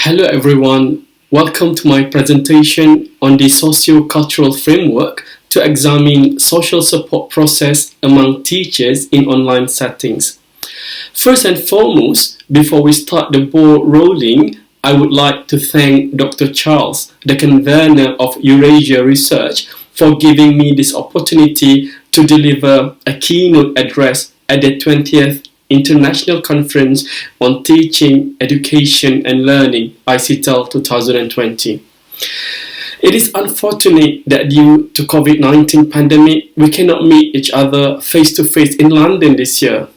Hello everyone, welcome to my presentation on the Sociocultural Framework to examine social support process among teachers in online settings. First and foremost, before we start the ball rolling, I would like to thank Dr. Charles, the convener of Eurasia Research, for giving me this opportunity to deliver a keynote address at the 20th International Conference on Teaching, Education and Learning, ICTEL 2020. It is unfortunate that due to COVID-19 pandemic, we cannot meet each other face-to-face in London this year.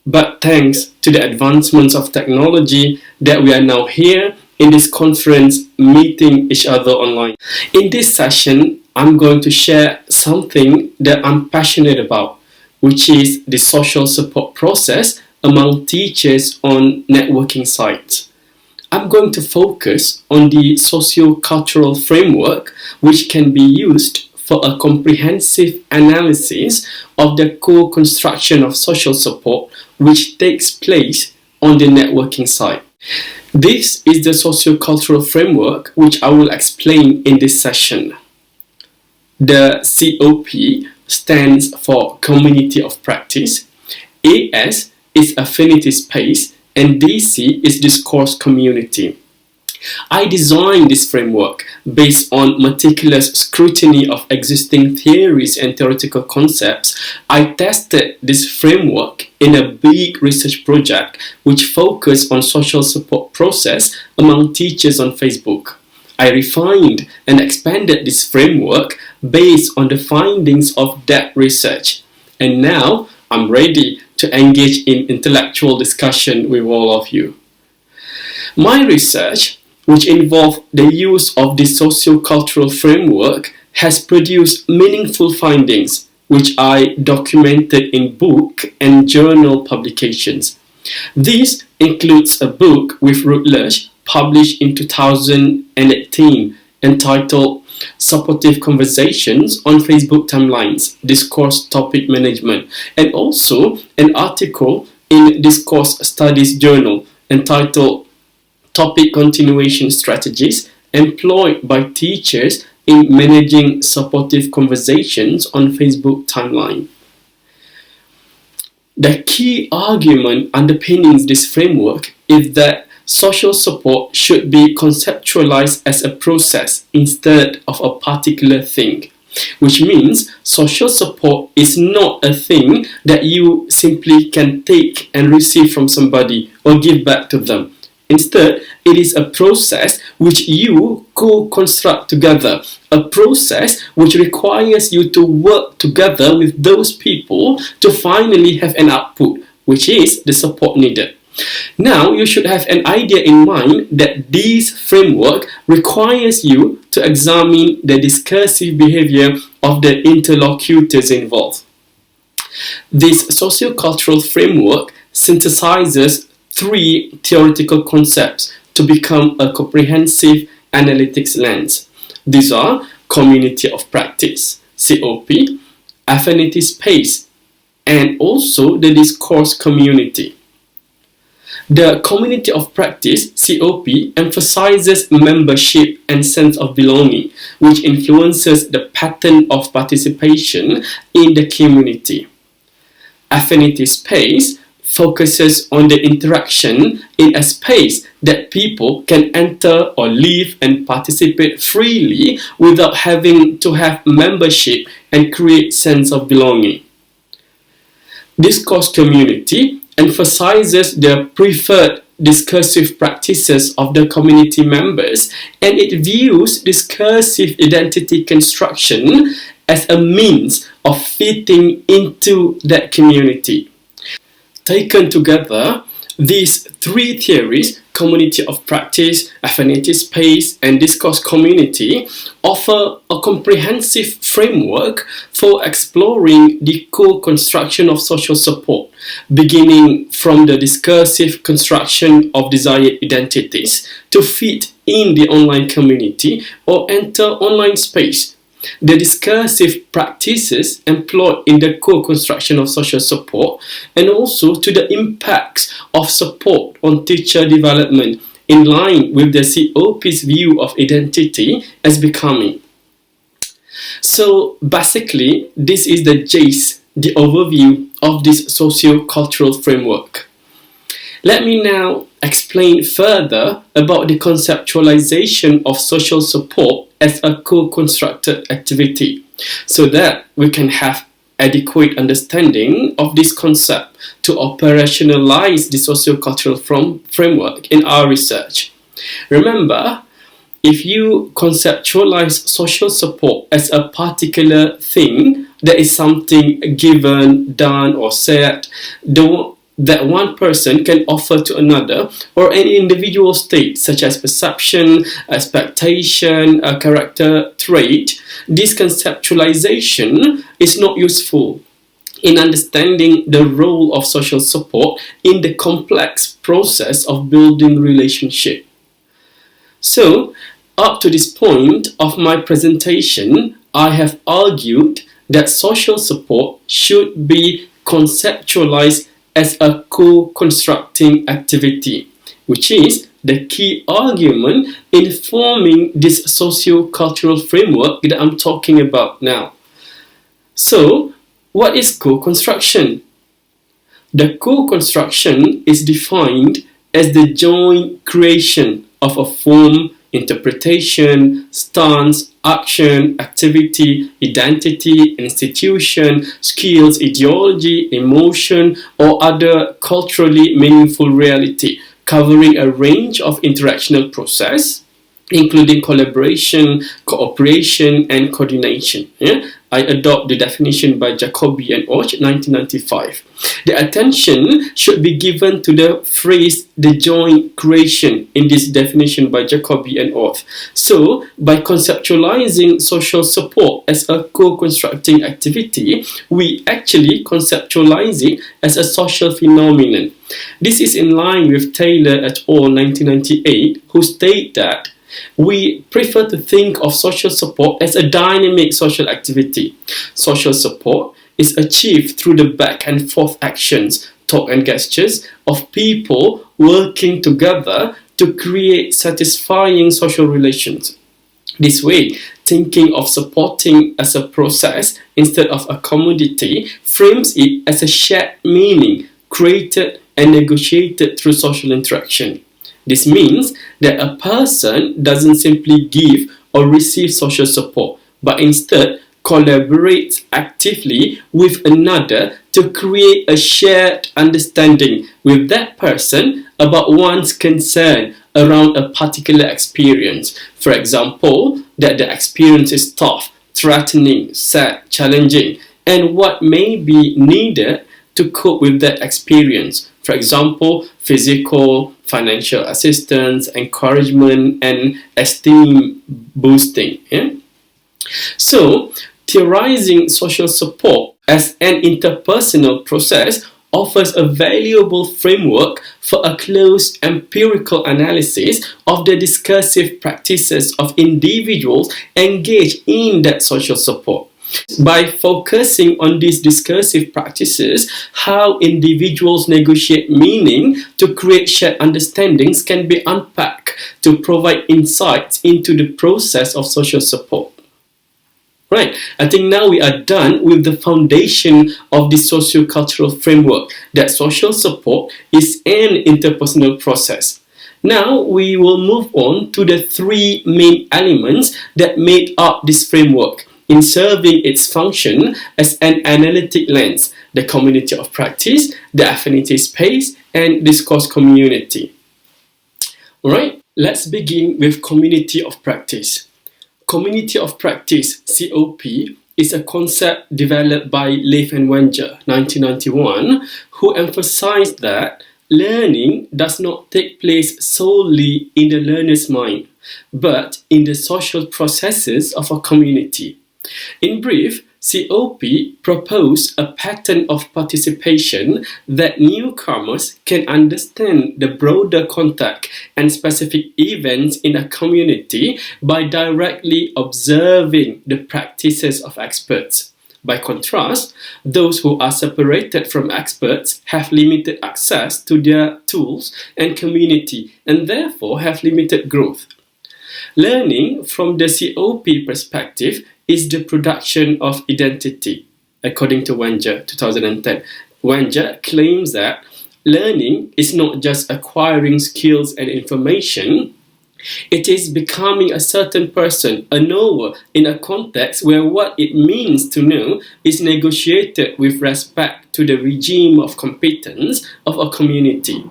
But thanks to the advancements of technology that we are now here in this conference meeting each other online. In this session, I'm going to share something that I'm passionate about, which is the social support process among teachers on networking sites. I'm going to focus on the sociocultural framework, which can be used for a comprehensive analysis of the co-construction of social support which takes place on the networking site. This is the sociocultural framework which I will explain in this session. The COP stands for Community of Practice, AS is Affinity Space, and DC is Discourse Community. I designed this framework based on meticulous scrutiny of existing theories and theoretical concepts. I tested this framework in a big research project which focused on social support process among teachers on Facebook. I refined and expanded this framework based on the findings of that research. And now I'm ready to engage in intellectual discussion with all of you. My research, which involved the use of the sociocultural framework, has produced meaningful findings, which I documented in book and journal publications. This includes a book with Routledge published in 2018 entitled Supportive Conversations on Facebook Timelines, Discourse Topic Management, and also an article in Discourse Studies Journal entitled Topic Continuation Strategies Employed by Teachers in Managing Supportive Conversations on Facebook Timeline. The key argument underpinning this framework is that social support should be conceptualized as a process instead of a particular thing, which means social support is not a thing that you simply can take and receive from somebody or give back to them. Instead, it is a process which you co-construct together, a process which requires you to work together with those people to finally have an output, which is the support needed. Now, you should have an idea in mind that this framework requires you to examine the discursive behavior of the interlocutors involved. This sociocultural framework synthesizes three theoretical concepts to become a comprehensive analytics lens. These are community of practice, COP, affinity space, and also the discourse community. The community of practice, COP, emphasizes membership and sense of belonging, which influences the pattern of participation in the community. Affinity space focuses on the interaction in a space that people can enter or leave and participate freely without having to have membership and create sense of belonging. Discourse community emphasizes the preferred discursive practices of the community members, and it views discursive identity construction as a means of fitting into that community. Taken together, these three theories, community of practice, affinity space, and discourse community, offer a comprehensive framework for exploring the co-construction of social support, beginning from the discursive construction of desired identities to fit in the online community or enter online space. The discursive practices employed in the co-construction of social support, and also to the impacts of support on teacher development in line with the COP's view of identity as becoming. So basically, this is the gist, the overview of this socio-cultural framework. Let me now explain further about the conceptualization of social support as a co-constructed activity, so that we can have adequate understanding of this concept to operationalize the sociocultural framework in our research. Remember, if you conceptualize social support as a particular thing, that is something given, done, or said, that one person can offer to another, or any individual state such as perception, expectation, a character trait, this conceptualization is not useful in understanding the role of social support in the complex process of building relationship. So, up to this point of my presentation, I have argued that social support should be conceptualized as a co-constructing activity, which is the key argument in forming this socio-cultural framework that I'm talking about now. So, what is co-construction? The co-construction is defined as the joint creation of a form, interpretation, stance, action, activity, identity, institution, skills, ideology, emotion, or other culturally meaningful reality, covering a range of interactional process, including collaboration, cooperation, and coordination. I adopt the definition by Jacobi and Och, 1995. The attention should be given to the phrase the joint creation in this definition by Jacobi and Och. So, by conceptualizing social support as a co-constructing activity, we actually conceptualize it as a social phenomenon. This is in line with Taylor et al. 1998, who state that we prefer to think of social support as a dynamic social activity. Social support is achieved through the back and forth actions, talk and gestures of people working together to create satisfying social relations. This way, thinking of supporting as a process instead of a commodity frames it as a shared meaning created and negotiated through social interaction. This means that a person doesn't simply give or receive social support, but instead collaborates actively with another to create a shared understanding with that person about one's concern around a particular experience. For example, that the experience is tough, threatening, sad, challenging, and what may be needed to cope with that experience. For example, physical, financial assistance, encouragement, and esteem boosting. So, theorizing social support as an interpersonal process offers a valuable framework for a close empirical analysis of the discursive practices of individuals engaged in that social support. By focusing on these discursive practices, how individuals negotiate meaning to create shared understandings can be unpacked to provide insights into the process of social support. Right, I think now we are done with the foundation of the sociocultural framework, that social support is an interpersonal process. Now we will move on to the three main elements that made up this framework in serving its function as an analytic lens: the community of practice, the affinity space, and discourse community. Alright, let's begin with community of practice. Community of practice, COP, is a concept developed by Leif and Wenger, 1991, who emphasized that learning does not take place solely in the learner's mind, but in the social processes of a community. In brief, COP proposed a pattern of participation that newcomers can understand the broader context and specific events in a community by directly observing the practices of experts. By contrast, those who are separated from experts have limited access to their tools and community, and therefore have limited growth. Learning from the COP perspective is the production of identity, according to Wenger, 2010. Wenger claims that learning is not just acquiring skills and information, it is becoming a certain person, a knower, in a context where what it means to know is negotiated with respect to the regime of competence of a community.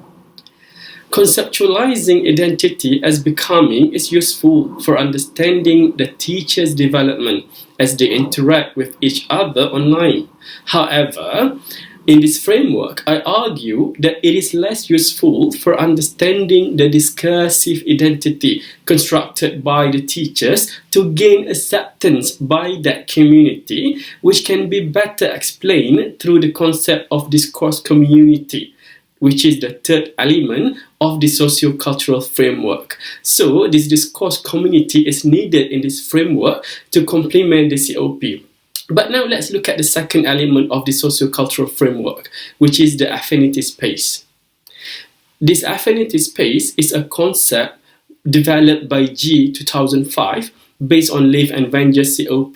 Conceptualizing identity as becoming is useful for understanding the teacher's development as they interact with each other online. However, in this framework, I argue that it is less useful for understanding the discursive identity constructed by the teachers to gain acceptance by that community, which can be better explained through the concept of discourse community, which is the third element of the sociocultural framework. So, this discourse community is needed in this framework to complement the COP. But now let's look at the second element of the sociocultural framework, which is the affinity space. This affinity space is a concept developed by G 2005 based on Leaf and Wenger's COP.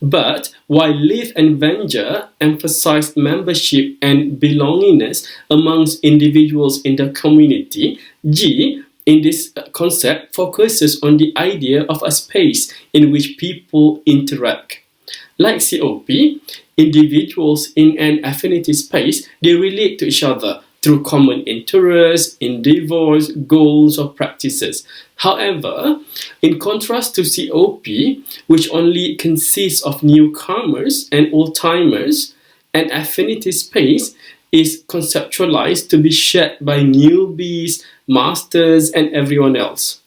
But while Leaf and Wenger emphasized membership and belongingness amongst individuals in the community, G in this concept focuses on the idea of a space in which people interact. Like COP, individuals in an affinity space, they relate to each other through common interests, endeavors, goals, or practices. However, in contrast to COP, which only consists of newcomers and old-timers, an affinity space is conceptualized to be shared by newbies, masters, and everyone else.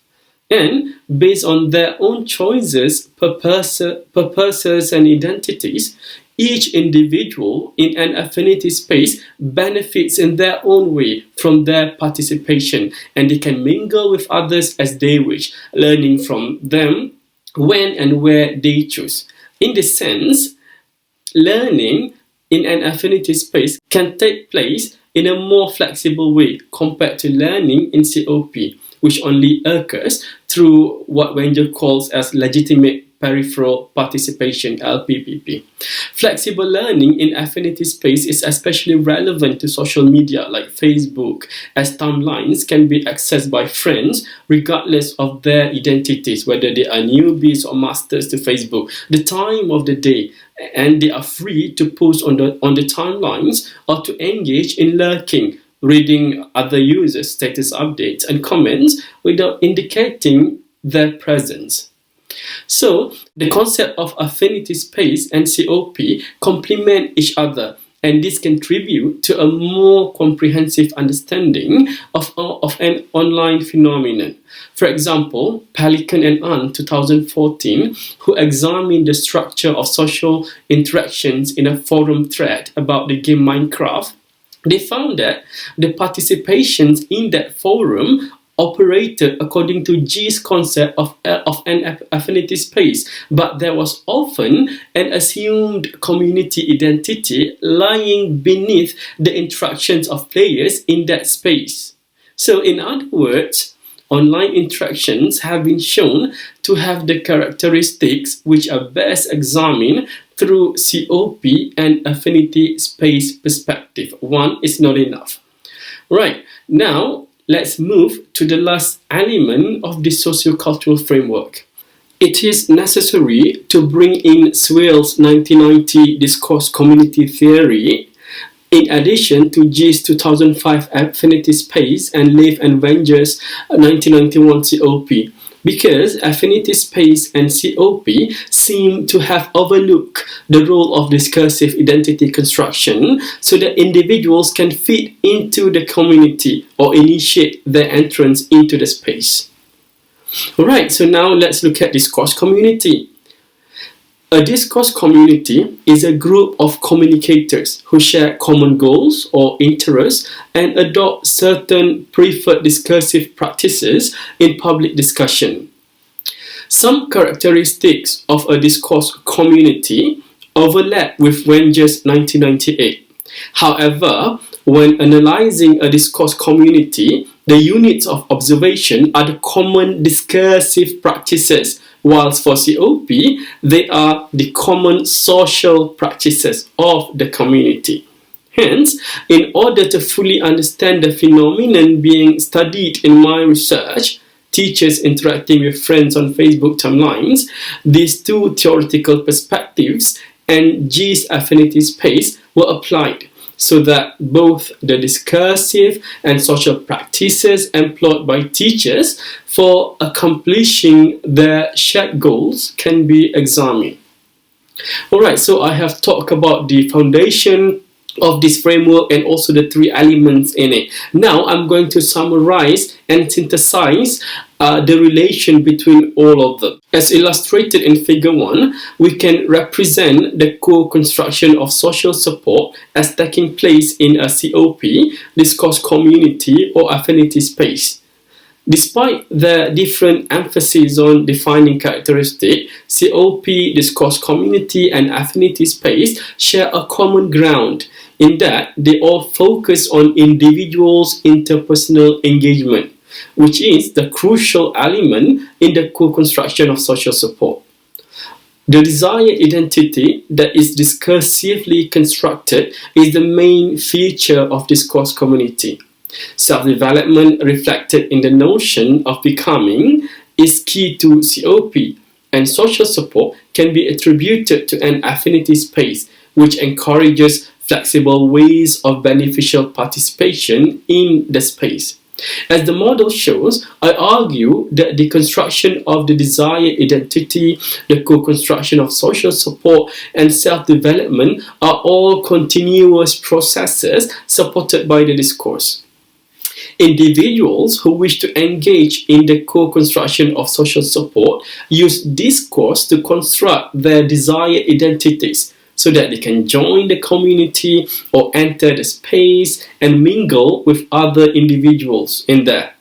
And based on their own choices, purposes, and identities, each individual in an affinity space benefits in their own way from their participation, and they can mingle with others as they wish, learning from them when and where they choose. In this sense, learning in an affinity space can take place in a more flexible way compared to learning in COP, which only occurs through what Wenger calls as legitimate peripheral participation, LPPP. Flexible learning in affinity space is especially relevant to social media like Facebook, as timelines can be accessed by friends regardless of their identities, whether they are newbies or masters to Facebook, the time of the day, and they are free to post on the timelines or to engage in lurking, reading other users' status updates and comments without indicating their presence. So, the concept of affinity space and COP complement each other, and this contribute to a more comprehensive understanding of an online phenomenon. For example, Pelican and An, 2014, who examined the structure of social interactions in a forum thread about the game Minecraft, they found that the participations in that forum operated according to G's concept of an affinity space, but there was often an assumed community identity lying beneath the interactions of players in that space. So, in other words, online interactions have been shown to have the characteristics which are best examined through COP and affinity space perspective. One is not enough. Right, now let's move to the last element of the sociocultural framework. It is necessary to bring in Swale's 1990 discourse community theory in addition to G's 2005 affinity space and Leaf and Wenger's 1991 COP, because affinity space and COP seem to have overlooked the role of discursive identity construction so that individuals can fit into the community or initiate their entrance into the space. Alright, so now let's look at discourse community. A discourse community is a group of communicators who share common goals or interests and adopt certain preferred discursive practices in public discussion. Some characteristics of a discourse community overlap with Wenger's 1998. However, when analyzing a discourse community, the units of observation are the common discursive practices, whilst for COP, they are the common social practices of the community. Hence, in order to fully understand the phenomenon being studied in my research, teachers interacting with friends on Facebook timelines, these two theoretical perspectives and G's affinity space were applied so that both the discursive and social practices employed by teachers for accomplishing their shared goals can be examined. Alright, so I have talked about the foundation of this framework and also the three elements in it. Now I'm going to summarize and synthesize the relation between all of them. As illustrated in figure 1, we can represent the co-construction of social support as taking place in a COP, discourse community or affinity space. Despite the different emphasis on defining characteristics, COP, discourse community and affinity space share a common ground in that they all focus on individuals' interpersonal engagement, which is the crucial element in the co-construction of social support. The desired identity that is discursively constructed is the main feature of discourse community. Self-development reflected in the notion of becoming is key to COP, and social support can be attributed to an affinity space which encourages flexible ways of beneficial participation in the space. As the model shows, I argue that the construction of the desired identity, the co-construction of social support, and self-development are all continuous processes supported by the discourse. Individuals who wish to engage in the co-construction of social support use discourse to construct their desired identities so that they can join the community or enter the space and mingle with other individuals in there.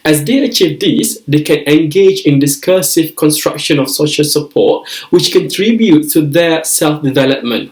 As they achieve this, they can engage in discursive construction of social support, which contributes to their self-development.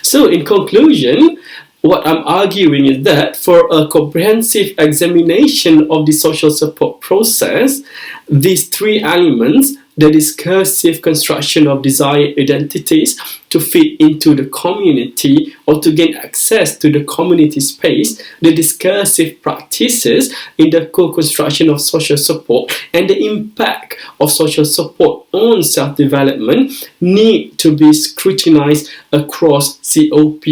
So, in conclusion, what I'm arguing is that for a comprehensive examination of the social support process, these three elements, the discursive construction of desired identities to fit into the community or to gain access to the community space, the discursive practices in the co-construction of social support, and the impact of social support on self-development need to be scrutinized across COP,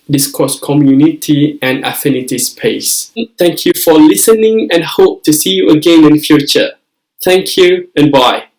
discourse community, and affinity space. Thank you for listening and hope to see you again in future. Thank you and bye.